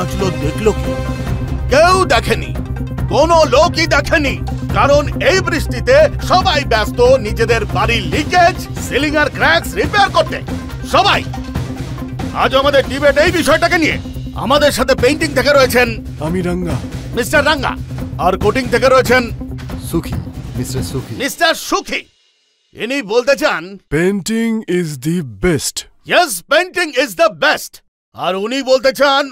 নাচলো দেখলো কি? কেউ দেখেনি, কোনো লোকই দেখেনি, কারণ এই বৃষ্টিতে সবাই ব্যস্ত নিজেদের বাড়ির লিকেজ, সিলিং আর ক্র্যাকস রিপেয়ার করতে। সবাই আজ আমাদের ডিবেট এই বিষয়টাকে নিয়ে। আমাদের সাথে পেইন্টিং থেকে রয়েছেন আমি রাঙ্গা, মিস্টার রাঙ্গা, আর কোটিং থেকে রয়েছেন সুখী, মিস্টার সুখী। মিস্টার সুখী ইনি বলতে চান painting is the best. Yes, painting is the best. আর উনি বলতে চান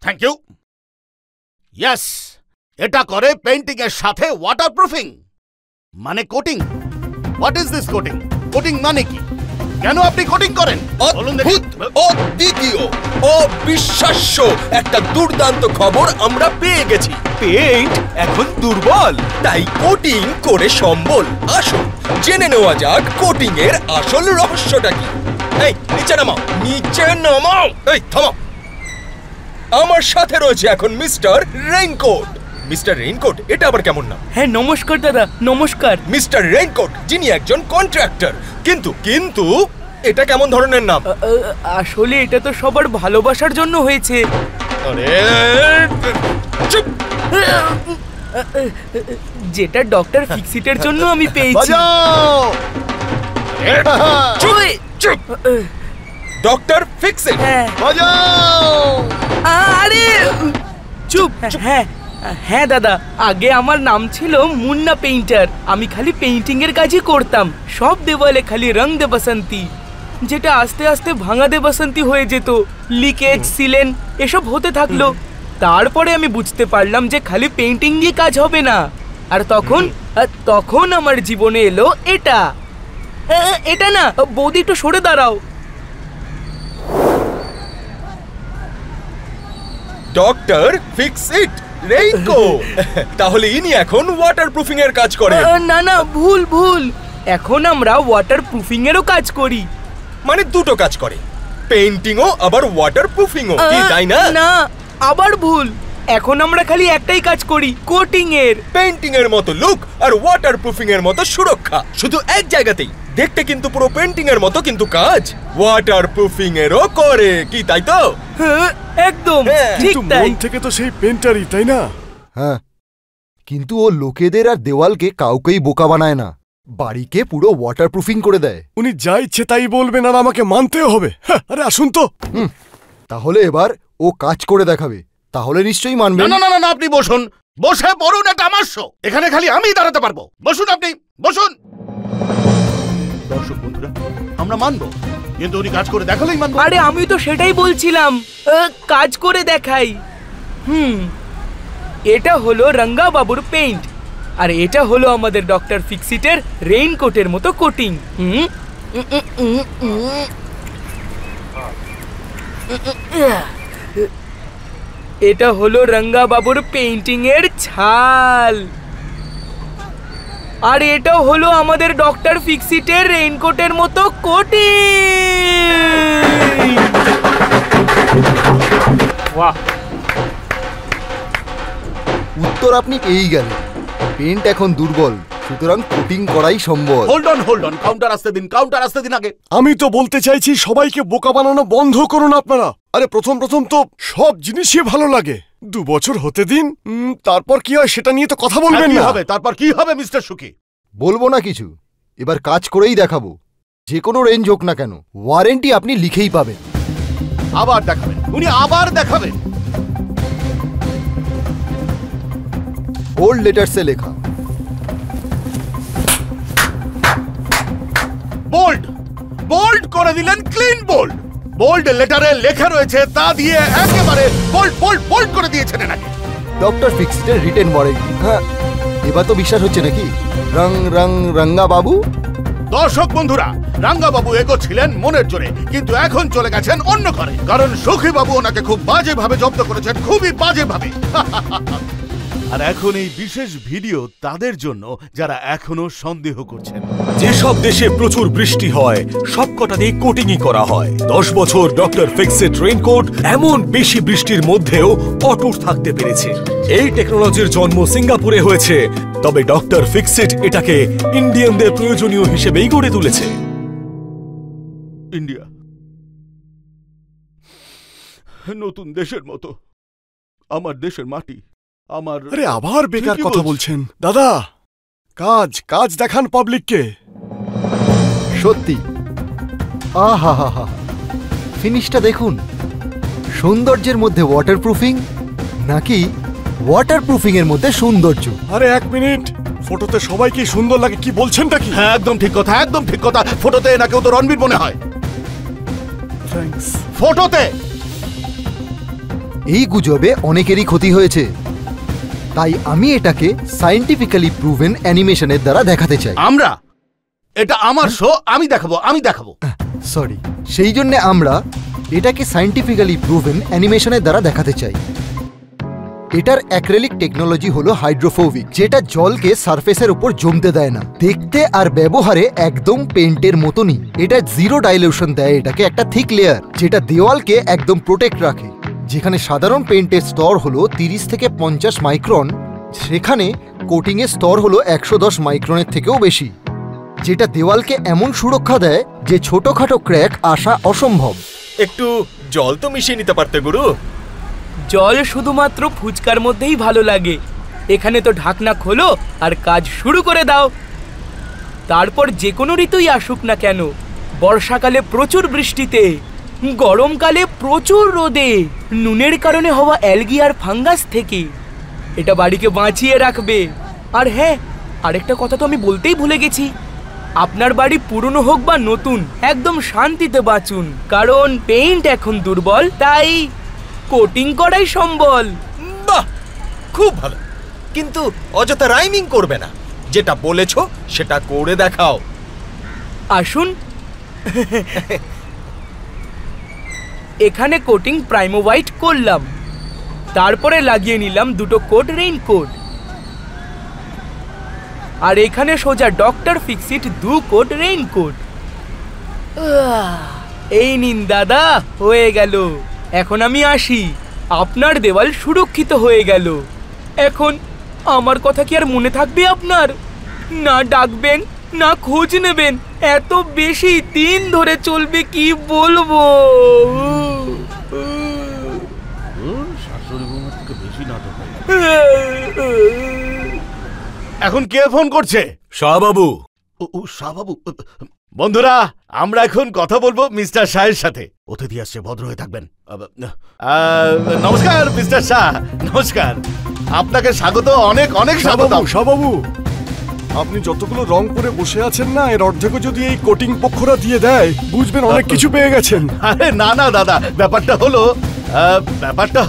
থ্যাংক ইউ। ইয়েস, এটা করে পেইন্টিং এর সাথে ওয়াটারপ্রুফিং, মানে coating. What is this coating? Coating মানে কি? কেন আপনি কোটিং করেন? অদ্ভুত, অদ্বিতীয়, অবিশ্বাস্য একটা দুর্দান্ত খবর আমরা পেয়ে গেছি। পেইন্ট এখন দুর্বল, তাই কোটিং করে সম্বল। আসুন জেনে নেওয়া যাক কোটিং এর আসল রহস্যটা কি। এই নিচে নামাও, নিচে নামাও। এই থামাও। আমার সাথে রয়েছে এখন মিস্টার রেইনকোট। মিস্টার রেইনকোট, এটা আবার কেমন নাম? হ্যাঁ নমস্কার দাদা, নমস্কার। মিস্টার রেইনকোট যিনি একজন কন্ট্রাক্টর, কিন্তু এটা কেমন ধরনের নাম? আসলে এটা তো সবার ভালোবাসার জন্য হয়েছে। আরে চুপ! যেটা ডক্টর ফিক্সিটের জন্য আমি পেয়েছি। বাজাও! চুপ! চুপ! Doctor Fixit. হ্যাঁ। বাজাও! আরে চুপ! হ্যাঁ হ্যাঁ দাদা, আগে আমার নাম ছিল মুন্না পেইন্টার। আমি খালি পেইন্টিং এর কাজই করতাম। সব দেওয়ালে খালি রং দে বসন্তি, যেটা আস্তে আস্তে ভাঙা দে বসন্তি হয়ে যেত। লিকেজ, সিলেন এসব হতে থাকলো। তারপরে আমি বুঝতে পারলাম যে খালি পেইন্টিং দিয়ে কাজ হবে না। আর তখন আমার জীবনে এলো এটা। এটা না, বৌদি একটু সরে দাঁড়াও। Doctor Fixit raincoat. তাহলে ইনি এখন ওয়াটারপ্রুফিং এর কাজ করেন? না না, ভুল। এখন আমরা ওয়াটারপ্রুফিং এরও কাজ করি। মানে দুটো কাজ করে, পেইন্টিংও আবার ওয়াটারপ্রুফিংও, কি তাই না? না, আবার ভুল। এখন আমরা খালি একটাই কাজ করি, কোটিং এর। পেইন্টিং এর মতো লুক আর ওয়াটারপ্রুফিং এর মতো সুরক্ষা, শুধু এক জায়গাতেই। দেখতে কিন্তু পুরো পেইন্টিং এর মতো, কিন্তু কাজ ওয়াটারপ্রুফিং এরও করে, কি তাই তো? হ্যাঁ একদম ঠিক কিন্তু তাই। মন থেকে তো সেই পেইন্টারই, তাই না? হ্যাঁ, কিন্তু ও লোকেদের আর দেওয়ালকে কাউকেই বোকা বানায় না, বাড়িকে পুরো ওয়াটারপ্রুফিং করে দেয়। উনি যা ইচ্ছে তাই বলবেন আর আমাকে মানতেও হবে। আরে আসুন তো। তাহলে এবার ও কাজ করে দেখাবে, তাহলে নিশ্চয়ই মানবেন। না, আপনি বসুন, বসে পড়ুন। এটা আমার শো, এখানে খালি আমি দাঁড়াতে পারবো। বসুন, আপনি বসুন। দর্শক বন্ধুরা, আমরা মানবো, কিন্তু উনি কাজ করে দেখালেই মানবো। আরে আমি তো সেটাই বলছিলাম, কাজ করে দেখাই। এটা হলো রঙ্গা বাবুর পেইন্ট, আর এটা হলো আমাদের ডক্টর ফিক্সিটের রেইনকোটের মতো কোটিং। এটা হলো রঙ্গা বাবুর পেইন্টিং এর ছাল, আর এটা হলো আমাদের ডক্টর ফিক্সিটের রেইনকোটের মতো কোটিং। বাহ! উত্তর আপনি পেয়েই গেলেন। পেইন্ট এখন দুর্বল, সুতরাং কোটিং করাই সম্ভব। হোল্ড অন, কাউন্টার আসতে দিন আগে। আমি তো বলতে চাইছি সবাইকে বোকা বানানো বন্ধ করুন আপনারা। আরে প্রথম তো সব জিনিসই ভালো লাগে, 2 বছর হতে দিন, তারপর কি হয় সেটা নিয়ে তো কথা বলবেন না। তারপর কি হবে মিস্টার সুখী? বলবো না কিছু, এবার কাজ করেই দেখাবো। যে কোনো রেঞ্জ হোক না কেন, ওয়ারেন্টি আপনি লিখেই পাবেন। আবার দেখাবেন? উনি আবার দেখাবেন? বোল্ড লেটার্সে লেখা। বোল্ড করে দিলেন, ক্লিন বোল্ড। বোল্ড লেটারে লেখা রয়েছে, তা দিয়ে একেবারে বোল্ড করে দিয়েছেন নাকি? ডক্টর ফিক্সিটের রিটেন ওয়ারেন্টি। হ্যাঁ, এবার তো বিশ্বাস হচ্ছে নাকি? রঙ্গা বাবু। দর্শক বন্ধুরা, রাঙ্গা বাবু এগোচ্ছিলেন মনের জোরে, কিন্তু এখন চলে গেছেন অন্য ঘরে, কারণ সুখী বাবু ওনাকে খুব বাজেভাবে জব্দ করেছেন, খুবই বাজেভাবে। আর এখন এই বিশেষ ভিডিও তাদের জন্য যারা এখনো সন্দেহ করছেন। যেসব দেশে প্রচুর বৃষ্টি হয় সবকটাতেই কোটিংই করা হয়। 10 বছর ডক্টর ফিক্সিট রেইনকোট এমন বেশি বৃষ্টির মধ্যেও অটুট থাকতে পেরেছে। এই টেকনোলজির জন্ম সিঙ্গাপুরে হয়েছে, তবে ডক্টর ফিক্সিট এটাকে ইন্ডিয়ানদের প্রয়োজনীয় হিসেবেই গড়ে তুলেছে। ইন্ডিয়া নতুন দেশের মতো আমার দেশের মাটি আমার। আরে আবার বেকার ঠিকই কথা বলছিস। বলছেন দাদা। কাজ কাজ দেখান পাবলিককে। সত্যি আহা হা হা, ফিনিশটা দেখুন। সৌন্দর্যের মধ্যে ওয়াটারপ্রুফিং নাকি ওয়াটারপ্রুফিং এর মধ্যে সৌন্দর্য? আরে এক মিনিট, ফটোতে সবাইকে সুন্দর লাগে কি বলছেনটা কি? হ্যাঁ একদম ঠিক কথা, একদম ঠিক কথা। ফটোতে না কেউ তো রণবীর মনে হয় থ্যাঙ্কস। ফটোতে। এই গুজবে অনেকেরই ক্ষতি হয়েছে, তাই আমি এটাকে সায়েন্টিফিক্যালি প্রুভেন অ্যানিমেশনের দ্বারা দেখাতে চাই। আমরা এটা আমার শো, আমি দেখাবো। সরি, সেই জন্য আমরা এটাকে সায়েন্টিফিক্যালি প্রুভেন অ্যানিমেশনের দ্বারা দেখাতে চাই। এটার অ্যাক্রেলিক টেকনোলজি হলো হাইড্রোফোবিক, যেটা জলকে সারফেসের উপর জমতে দেয় না। দেখতে আর ব্যবহারে একদম পেইন্টের মতনই। এটা জিরো ডাইলিউশন দেয় এটাকে একটা থিক লেয়ার, যেটা দেওয়ালকে একদম প্রোটেক্ট রাখে। যেখানে সাধারণ পেইন্টের স্তর হলো 30 থেকে 50 মাইক্রন, সেখানে কোটিংয়ের স্তর হলো 110 মাইক্রনের থেকেও বেশি, যেটা দেওয়ালকে এমন সুরক্ষা দেয় যে ছোটখাটো ক্র্যাক আসা অসম্ভব। একটু জল তো মিশিয়ে নিতে পারতে গুরু। জল শুধুমাত্র ফুচকার মধ্যেই ভালো লাগে। এখানে তো ঢাকনা খোলো আর কাজ শুরু করে দাও। তারপর যে কোনো ঋতুই আসুক না কেন, বর্ষাকালে প্রচুর বৃষ্টিতে, গরমকালে প্রচুর রোদে, নুনের কারণে হওয়া অ্যালগি আর ফাঙ্গাস থেকে এটা বাড়িকে বাঁচিয়ে রাখবে। আর হ্যাঁ, আরেকটা কথা তো আমি বলতেই ভুলে গেছি, আপনার বাড়ি পুরনো হোক বা নতুন, একদম শান্তিতে বাঁচুন। কারণ পেইন্ট এখন দুর্বল, তাই কোটিং করাই সম্বল। বাহ, খুব ভালো, কিন্তু অযথা রাইমিং করবে না। যেটা বলেছো সেটা করে দেখাও। আসুন। এখানে কোটিং প্রাইমো হোয়াইট করলাম, তারপরে লাগিয়ে নিলাম দুটো কোট রেইনকোট, আর এখানে সোজা ডক্টর ফিক্সিট 2 কোট রেইনকোট। এই নিন দাদা, হয়ে গেল। এখন আমি আসি, আপনার দেওয়াল সুরক্ষিত হয়ে গেল। এখন আমার কথা কি আর মনে থাকবে আপনার? না ডাকবেন, না খোঁজ নেবেন। এত বেশি দিন ধরে চলবে কি বলবো। শাশুড়ি বৌমার থেকে বেশি নাটক। এখন কে ফোন করছে? শাহবাবু। ও শাহবাবু। বন্ধুরা, আমরা এখন কথা বলবো মিস্টার শাহের সাথে। অতিথি আসছে, ভদ্র হয়ে থাকবেন। নমস্কার মিস্টার শাহ, নমস্কার। আপনাকে স্বাগত, অনেক অনেক স্বাগত। শাহবাবু, আপনি যতগুলো রং করে বসে আছেন না, এর অর্ধেকও যদি এই কোটিং পক্ষরা দিয়ে দেয়, বুঝবেন অনেক কিছু পেয়ে গেছেন। আরে না না দাদা, ব্যাপারটা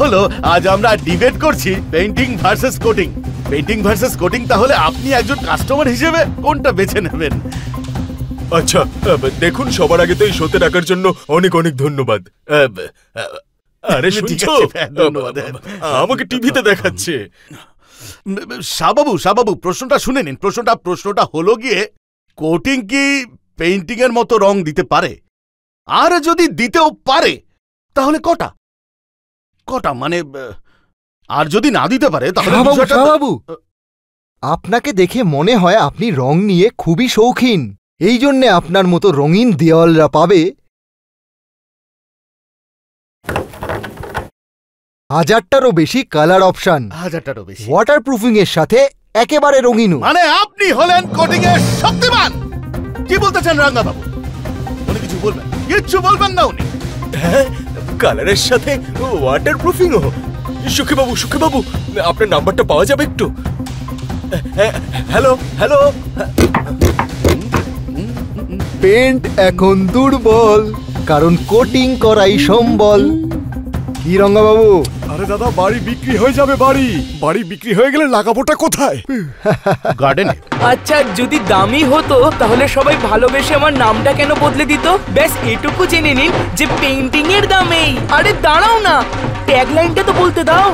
হলো আজ আমরা ডিবেট করছি painting versus coating. Painting versus coating, তাহলে আপনি একজন কাস্টমার হিসেবে কোনটা বেছে নেবেন? আচ্ছা দেখুন, সবার আগে তো এই শোতে ডাকার জন্য অনেক অনেক ধন্যবাদ। আরে ঠিক শুনছো, আছে, ধন্যবাদ। আমাকে টিভিতে দেখাচ্ছে। শাহবাবু প্রশ্নটা শুনে নিন। প্রশ্নটা হলো গিয়ে, কোটিং কি পেইন্টিং এর মতো রং দিতে পারে? আর যদি দিতেও পারে তাহলে কটা মানে, আর যদি না দিতে পারে তাহলে শাহবাবু, আপনাকে দেখে মনে হয় আপনি রং নিয়ে খুবই শৌখিন। এই জন্যে আপনার মতো রঙিন দেওয়ালরা পাবে 1000টারও বেশি কালার অপশন। 1000টারও বেশি। ওয়াটারপ্রুফিং এর সাথে একেবারে রঙিন। মানে আপনি হলেন কোটিং এর শক্তিমান। কি বলতে চান রাঙ্গা বাবু? উনি কিছু বলবেন? কিচ্ছু বলবেন না উনি। হ্যাঁ, কালারের সাথে ওয়াটারপ্রুফিংও। সুখীবাবু, আপনার নাম্বারটা পাওয়া যাবে একটু? হ্যালো। পেন্ট এখন দুর্বল, কারণ কোটিং করাই সম্বল। কি রঙ্গাবাবু? আরে দাদা, বাড়ি বিক্রি হয়ে যাবে। বাড়ি বিক্রি হয়ে গেলে লাগাবোটা কোথায়? গার্ডেনে। আচ্ছা, যদি দামি হতো তাহলে সবাই ভালোবেসে আমার নামটা কেন বদলে দিত? ব্যাস এটুকু জেনে নিন যে পেইন্টিং এর দামেই। আরে দাঁড়াও না, ট্যাগলাইনটা তো বলতে দাও।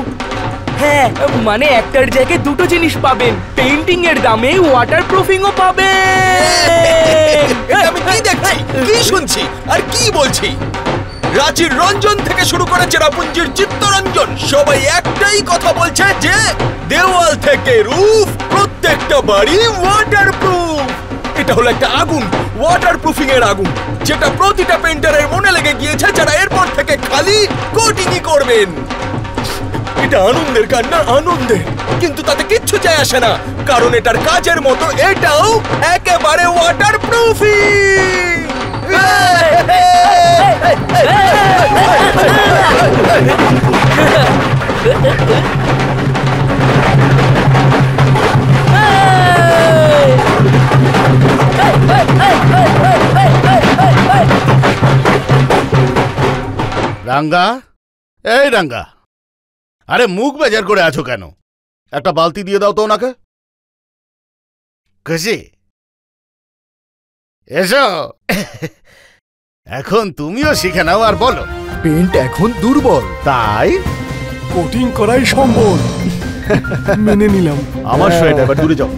হ্যাঁ, মানে একটার জায়গায় দুটো জিনিস পাবেন, পেইন্টিং এর দামে ওয়াটারপ্রুফিংও পাবেন। আমি কি দেখছি, কি শুনছি আর কি বলছি? রাঁচির রঞ্জন থেকে শুরু করে চেরাপুঞ্জির চিত্তরঞ্জন, সবাই একটাই কথা বলছে যে দেওয়াল থেকে রুফ প্রত্যেকটা বাড়ি ওয়াটারপ্রুফ। এটা হলো একটা আগুন, ওয়াটারপ্রুফিং এর আগুন, যেটা প্রতিটা পেইন্টারের মনে লেগে গিয়েছে, যারা এরপর থেকে খালি কোটিংই করবেন। এটা আনন্দের কান্না, আনন্দের, কিন্তু তাতে কিচ্ছু যায় আসে না, কারণ এটার কাজের মতো এটাও একেবারে ওয়াটারপ্রুফিং। রাঙ্গা, এই রাঙ্গা, আরে মুখ বেজার করে আছো কেন? একটা বালতি দিয়ে দাও তো ওনাকে। খুশি? এসো, এখন তুমিও শিখে নাও আর বলো। পেন্ট এখন দুর্বল। তাই কোটিং করাই সম্ভব। মেনে নিলাম। আমার সোয়েটার, এবার দূরে যাও।